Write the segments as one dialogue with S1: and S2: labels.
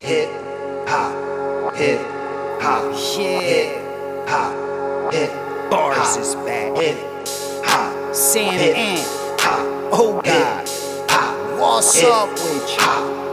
S1: hip hop, hip hop, hip hop, hip
S2: Bars is back.
S1: hip hop,
S2: Sam
S1: hip
S2: Ant.
S1: hop,
S2: Oh God.
S1: hop,
S2: What's
S1: hip
S2: up with you?
S1: hop.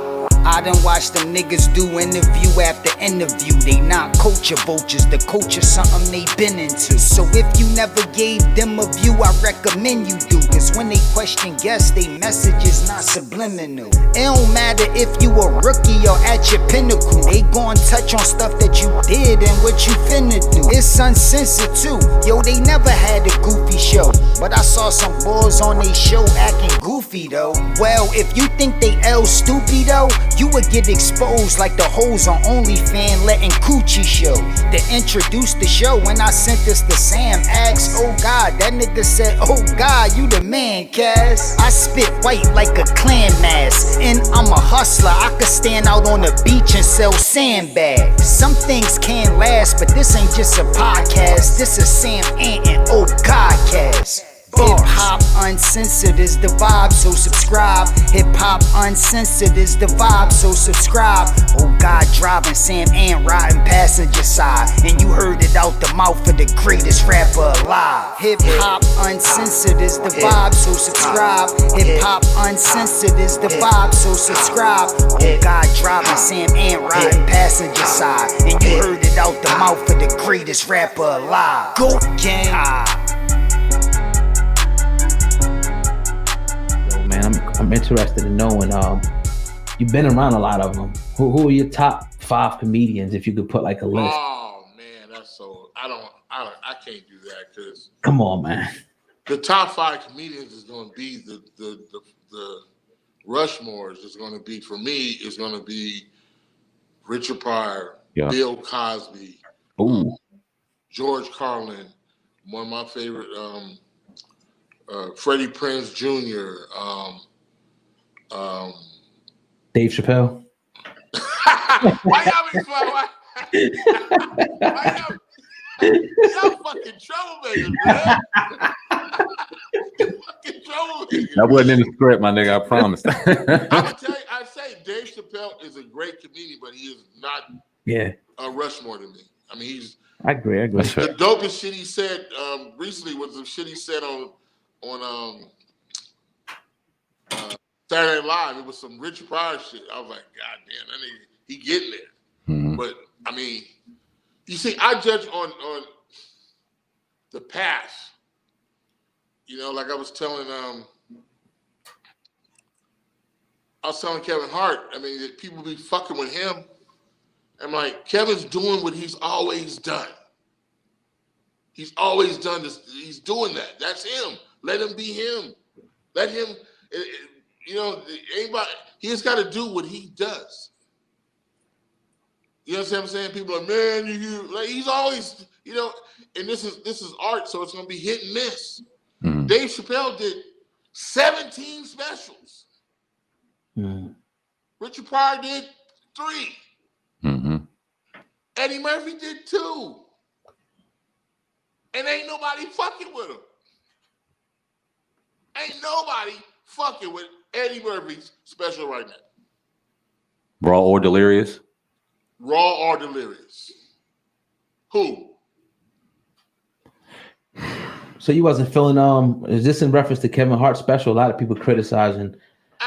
S2: I done watched them niggas do interview after interview. They not culture vultures, the culture something they been into. So if you never gave them a view, I recommend you do. Cause when they question guests, they message is not subliminal. It don't matter if you a rookie or at your pinnacle. They gon' touch on stuff that you did and what you finna do. It's uncensored too. Yo, they never had a goofy show. But I saw some boys on they show acting goofy though. Well, if you think they L stupid though, you would get exposed like the hoes on OnlyFans letting coochie show. To introduce the show, when I sent this to Sam, asked, oh God, that nigga said, oh God, you the man, Cass. I spit white like a clan mask, and I'm a hustler. I could stand out on the beach and sell sandbags. Some things can't last, but this ain't just a podcast. This is Sam Ant and oh God, Cass. Hip hop uncensored is the vibe, so subscribe. Hip hop uncensored is the vibe, so subscribe. Oh God, driving Sam Ant riding passenger side, and you heard it out the mouth of the greatest rapper alive. Hip hop uncensored is the vibe, so subscribe. Hip hop uncensored is the vibe, so subscribe. Oh God, driving Sam Ant riding passenger side, and you heard it out the mouth of the greatest rapper alive. Go gang.
S3: Man, I'm interested in knowing. You've been around a lot of them. Who are your top 5 comedians? If you could put like a list.
S4: Oh man, that's so. I can't do that because.
S3: Come on, man.
S4: The top 5 comedians is going to be the Rushmores. Is going to be for me. Is going to be Richard Pryor,
S3: Yeah.
S4: Bill Cosby,
S3: Ooh.
S4: George Carlin, one of my favorite. Freddie Prinze Jr.
S3: Dave Chappelle.
S4: Why y'all be why y'all fucking troublemakers, man? Fucking troublemakers.
S5: That wasn't in the script, my nigga. I promise.
S4: I would tell you, I'd say Dave Chappelle is a great comedian, but he is not a Rushmore to me. I mean,
S3: I agree.
S4: The dopest shit he said recently was the shit he said on Saturday Night Live. It was some Richard Pryor shit. I was like, God damn, that nigga, he getting there.
S5: Mm-hmm.
S4: But I mean, you see, I judge on the past. You know, like I was telling Kevin Hart. I mean, that people be fucking with him. I'm like, Kevin's doing what he's always done. He's always done this. He's doing that. That's him. Let him be him. Let him, you know, anybody, he just got to do what he does. You know what I'm saying? People are, man, like he's always, you know, and this is art, so it's going to be hit and miss.
S5: Mm-hmm.
S4: Dave Chappelle did 17 specials.
S3: Mm-hmm.
S4: Richard Pryor did 3.
S5: Mm-hmm.
S4: Eddie Murphy did 2. And ain't nobody fucking with him. Ain't nobody fucking with Eddie Murphy's special right now.
S5: Raw or delirious?
S4: Raw or delirious? Who?
S3: So you wasn't feeling is this in reference to Kevin Hart's special? A lot of people criticizing.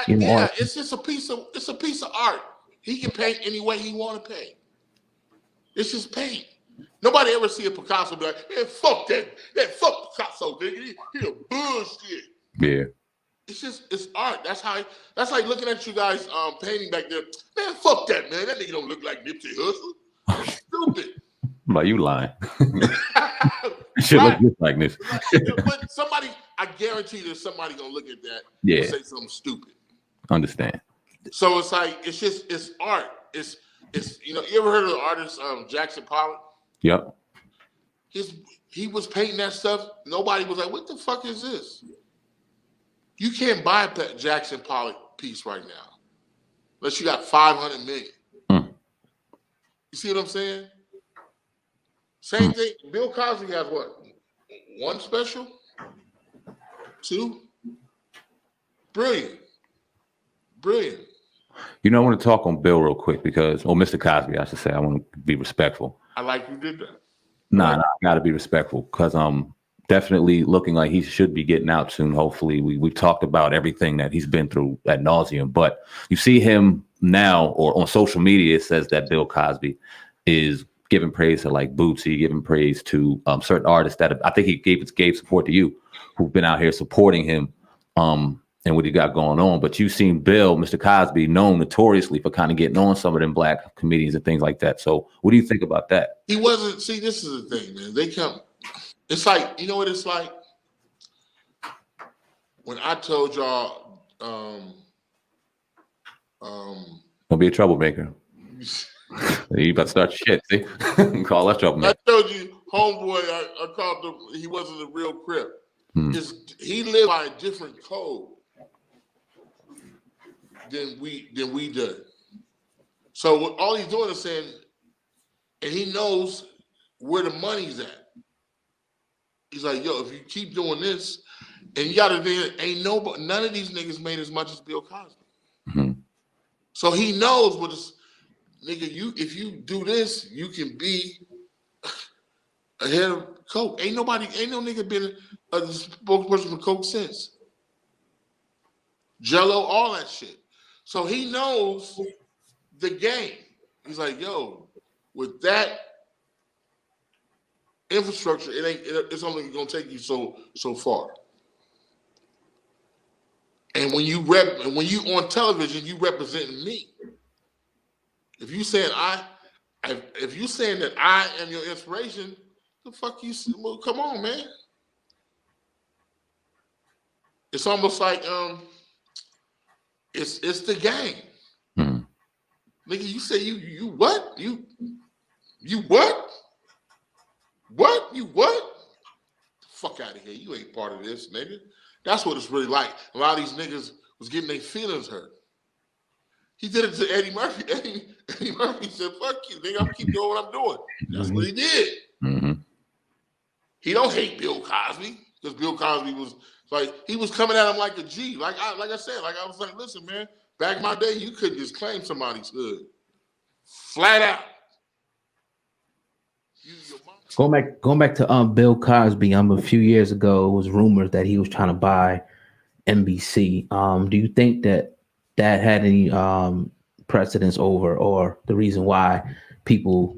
S4: Yeah, it's just a piece of art. He can paint any way he want to paint. It's just paint. Nobody ever see a Picasso be like, man, fuck that fuck Picasso, nigga. He a bullshit.
S5: Yeah.
S4: It's art. That's like looking at you guys painting back there. Man, fuck that, man. That nigga don't look like Nipsey Hussle. Stupid.
S5: But you lying. Shit look just like this.
S4: But somebody, I guarantee there's somebody gonna look at that
S5: and
S4: say something stupid.
S5: Understand.
S4: So it's like it's art. It's you know, you ever heard of the artist Jackson Pollock?
S5: Yep.
S4: He was painting that stuff. Nobody was like, what the fuck is this? You can't buy a Jackson Pollock piece right now unless you got 500 million.
S5: Mm.
S4: You see what I'm saying? Same thing. Bill Cosby has what? 1 special? 2? Brilliant.
S5: You know, I want to talk on Bill real quick because, Mr. Cosby, I should say. I want to be respectful.
S4: I like you did that.
S5: Nah, I got to be respectful because definitely looking like he should be getting out soon. Hopefully, we've talked about everything that he's been through ad nauseum, but you see him now, or on social media, it says that Bill Cosby is giving praise to like Bootsy, giving praise to certain artists that I think he gave support to you, who've been out here supporting him, and what he got going on. But you've seen Bill, Mr. Cosby, known notoriously for kind of getting on some of them black comedians and things like that. So what do you think about that?
S4: He wasn't. See, this is the thing, man. They come. It's like, you know what it's like when I told y'all.
S5: Don't be a troublemaker. You about to start shit. See? Call us troublemaker.
S4: I told you, homeboy. I called him. He wasn't a real Crip. He lived by a different code than we did. So what all he's doing is saying, and he knows where the money's at. He's like, yo, if you keep doing this, and you gotta think, none of these niggas made as much as Bill Cosby.
S5: Mm-hmm.
S4: So he knows what this nigga, if you do this, you can be ahead of Coke. Ain't no nigga been a spokesperson for Coke since. Jello, all that shit. So he knows the game. He's like, yo, with that infrastructure, it's only gonna take you so far. And when you on television, you representing me. If you saying that I am your inspiration, the fuck you? Well, come on, man. It's almost like it's the game.
S5: Mm.
S4: Nigga, you say you what? You what? What? You what? Fuck out of here. You ain't part of this, nigga. That's what it's really like. A lot of these niggas was getting their feelings hurt. He did it to Eddie Murphy. Eddie Murphy said, fuck you, nigga. I'm keep doing what I'm doing. That's what he did.
S5: Mm-hmm.
S4: He don't hate Bill Cosby because Bill Cosby was like, he was coming at him like a G. Like I was like, listen, man, back in my day, you couldn't just claim somebody's hood. Flat out.
S3: Going back to Bill Cosby, a few years ago, it was rumored that he was trying to buy NBC. Do you think that had any precedence over, or the reason why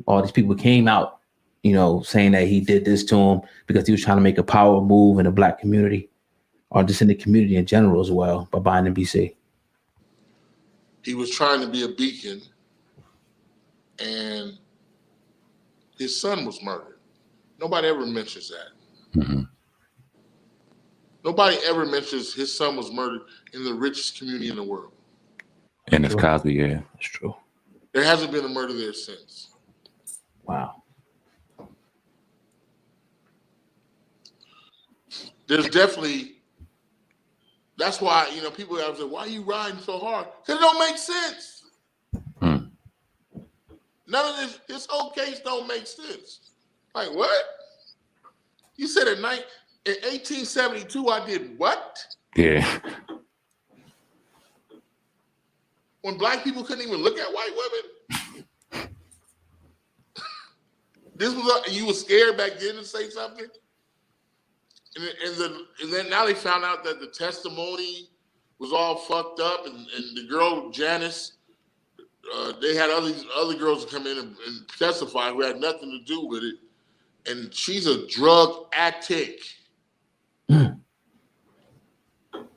S3: all these people came out, saying that he did this to him because he was trying to make a power move in the black community, or just in the community in general as well, by buying NBC?
S4: He was trying to be a beacon, and his son was murdered. Nobody ever mentions that.
S5: Mm-hmm.
S4: Nobody ever mentions his son was murdered in the richest community in the world.
S5: And it's Cosby, yeah, that's true.
S4: There hasn't been a murder there since.
S3: Wow.
S4: There's definitely, that's why, people have said, why are you riding so hard? Because it don't make sense.
S5: Mm.
S4: None of this whole case don't make sense. Like, what? You said in 1872, I did what?
S5: Yeah.
S4: When black people couldn't even look at white women? You were scared back then to say something? And then now they found out that the testimony was all fucked up, and the girl, Janice, they had other girls come in and testify who had nothing to do with it. And she's a drug addict.
S3: Mm.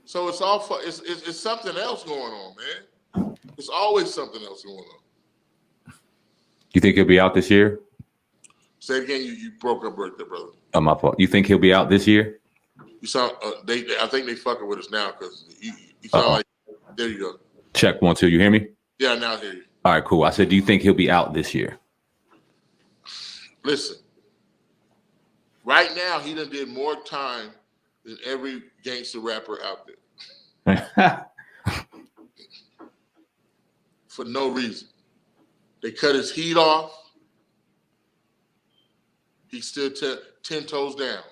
S4: So it's all it's something else going on, man. There's always something else going on.
S5: You think he'll be out this year?
S4: Say it again. You broke up right there, brother.
S5: My fault. You think he'll be out this year?
S4: You sound. I think they fucking with us now because you sound like. There you go.
S5: Check 1 2. You hear me?
S4: Yeah, now I hear you.
S5: All right, cool. I said, do you think he'll be out this year?
S4: Listen. Right now, he done did more time than every gangster rapper out there. For no reason. They cut his heat off. He's still 10 toes down.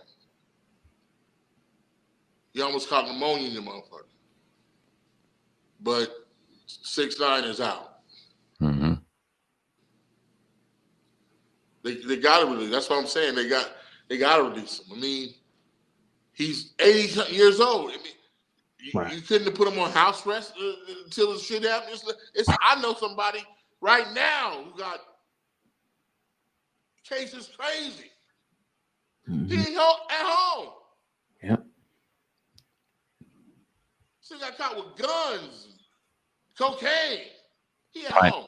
S4: He almost caught pneumonia in the motherfucker. But 6ix9ine is out.
S5: Mm-hmm.
S4: They got to release. That's what I'm saying. They got to release him. I mean, he's 80 years old. I mean,
S3: Right.
S4: you couldn't have put him on house arrest until the shit happened. I know somebody right now who got cases crazy. He ain't at home.
S3: Yep.
S4: Still got caught with guns, cocaine. He at
S5: Right.
S4: home.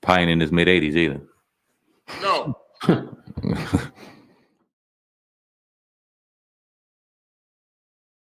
S5: Probably in his mid-80s either.